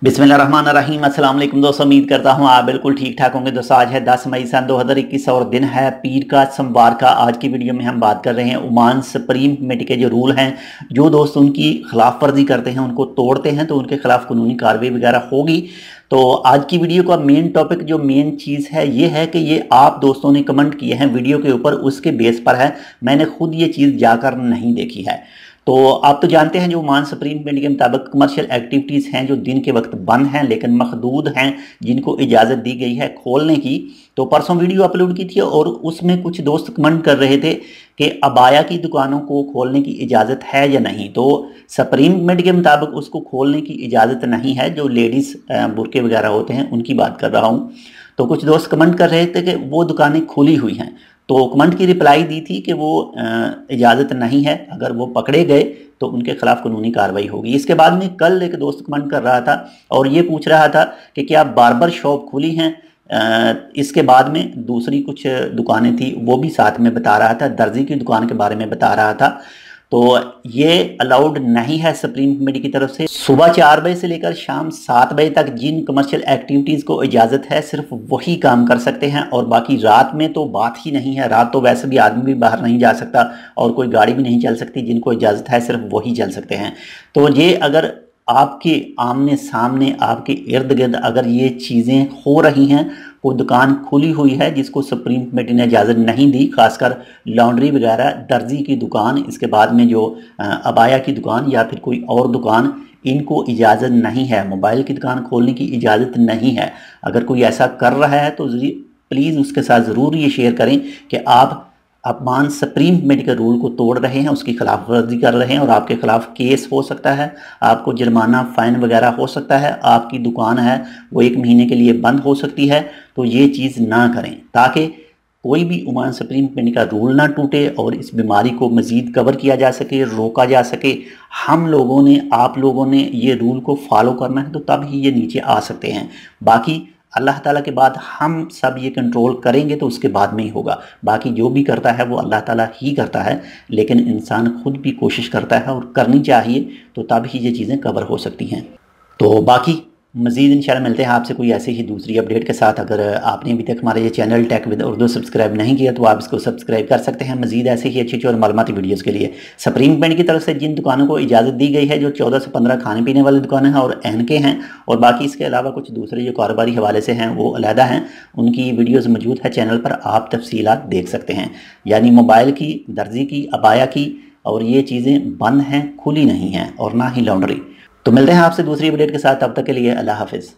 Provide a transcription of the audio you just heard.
बिस्मिल्लाहिर्रहमानिर्रहीम। अस्सलाम वालेकुम दोस्तों, उम्मीद करता हूँ आप बिल्कुल ठीक ठाक होंगे। दोस्तों आज है 10 मई सन 2021 और दिन है पीर का सोमवार का। आज की वीडियो में हम बात कर रहे हैं ओमान सुप्रीम कमेटी के जो रूल हैं, जो दोस्त उनकी खिलाफ वर्जी करते हैं, उनको तोड़ते हैं तो उनके खिलाफ कानूनी कार्रवाई वगैरह होगी। तो आज की वीडियो का मेन टॉपिक, जो मेन चीज़ है ये है कि ये आप दोस्तों ने कमेंट किए हैं वीडियो के ऊपर, उसके बेस पर है। मैंने खुद ये चीज़ जाकर नहीं देखी है। तो आप तो जानते हैं जो ओमान सुप्रीम कमेटी के मुताबिक कमर्शियल एक्टिविटीज़ हैं जो दिन के वक्त बंद हैं लेकिन महदूद हैं, जिनको इजाज़त दी गई है खोलने की। तो परसों वीडियो अपलोड की थी और उसमें कुछ दोस्त कमेंट कर रहे थे कि अबाया की दुकानों को खोलने की इजाज़त है या नहीं। तो सुप्रीम कमेटी के मुताबिक उसको खोलने की इजाज़त नहीं है। जो लेडीज़ बुरके वगैरह होते हैं उनकी बात कर रहा हूँ। तो कुछ दोस्त कमेंट कर रहे थे कि वो दुकानें खुली हुई हैं। तो कमेंट की रिप्लाई दी थी कि वो इजाज़त नहीं है, अगर वो पकड़े गए तो उनके खिलाफ कानूनी कार्रवाई होगी। इसके बाद में कल एक दोस्त कमेंट कर रहा था और ये पूछ रहा था कि क्या बार्बर शॉप खुली हैं। इसके बाद में दूसरी कुछ दुकानें थी वो भी साथ में बता रहा था, दर्जी की दुकान के बारे में बता रहा था। तो ये अलाउड नहीं है सुप्रीम कमेटी की तरफ से। सुबह 4 बजे से लेकर शाम 7 बजे तक जिन कमर्शियल एक्टिविटीज़ को इजाज़त है सिर्फ वही काम कर सकते हैं, और बाकी रात में तो बात ही नहीं है। रात तो वैसे भी आदमी भी बाहर नहीं जा सकता और कोई गाड़ी भी नहीं चल सकती। जिनको इजाज़त है सिर्फ वही चल सकते हैं। तो ये अगर आपके आमने सामने, आपके इर्द गिर्द अगर ये चीज़ें हो रही हैं, कोई दुकान खुली हुई है जिसको सुप्रीम कमेटी ने इजाज़त नहीं दी, खासकर लॉन्ड्री वगैरह, दर्जी की दुकान, इसके बाद में जो अबाया की दुकान या फिर कोई और दुकान, इनको इजाज़त नहीं है। मोबाइल की दुकान खोलने की इजाज़त नहीं है। अगर कोई ऐसा कर रहा है तो प्लीज़ उसके साथ ज़रूर ये शेयर करें कि आप अपमान सुप्रीम कमेटी के रूल को तोड़ रहे हैं, उसकी खिलाफ वर्जी कर रहे हैं और आपके खिलाफ केस हो सकता है, आपको जुर्माना फाइन वगैरह हो सकता है, आपकी दुकान है वो 1 महीने के लिए बंद हो सकती है। तो ये चीज़ ना करें ताकि कोई भी ओमान सुप्रीम कमेटी का रूल ना टूटे और इस बीमारी को मज़ीद कवर किया जा सके, रोका जा सके। हम लोगों ने, आप लोगों ने ये रूल को फॉलो करना है तो तब ही ये नीचे आ सकते हैं। बाकी अल्लाह ताला के बाद हम सब ये कंट्रोल करेंगे तो उसके बाद में ही होगा। बाकी जो भी करता है वो अल्लाह ताला ही करता है, लेकिन इंसान खुद भी कोशिश करता है और करनी चाहिए, तो तब ही ये चीज़ें कवर हो सकती हैं। तो बाकी मज़ीद इंशाल्लाह मिलते हैं आपसे कोई ऐसी ही दूसरी अपडेट के साथ। अगर आपने अभी तक हमारे ये channel tech with Urdu subscribe नहीं किया तो आप इसको सब्सक्राइब कर सकते हैं मज़ीद ऐसे ही अच्छी और मालूमाती वीडियोज़ के लिए। सुप्रीम कमेटी की तरफ से जिन दुकानों को इजाज़त दी गई है, जो 14 से 15 खाने पीने वाली दुकानें हैं और एनके हैं, और बाकी इसके अलावा कुछ दूसरे जो कारोबारी हवाले से हैं वो अलहदा हैं, उनकी वीडियोज़ मौजूद है चैनल पर, आप तफसीलात देख सकते हैं। यानी मोबाइल की, दर्जी की, अबाया की, और ये चीज़ें बंद हैं, खुली नहीं हैं, और ना ही लॉन्ड्री। तो मिलते हैं आपसे दूसरी अपडेट के साथ, तब तक के लिए अल्लाह हाफिज़।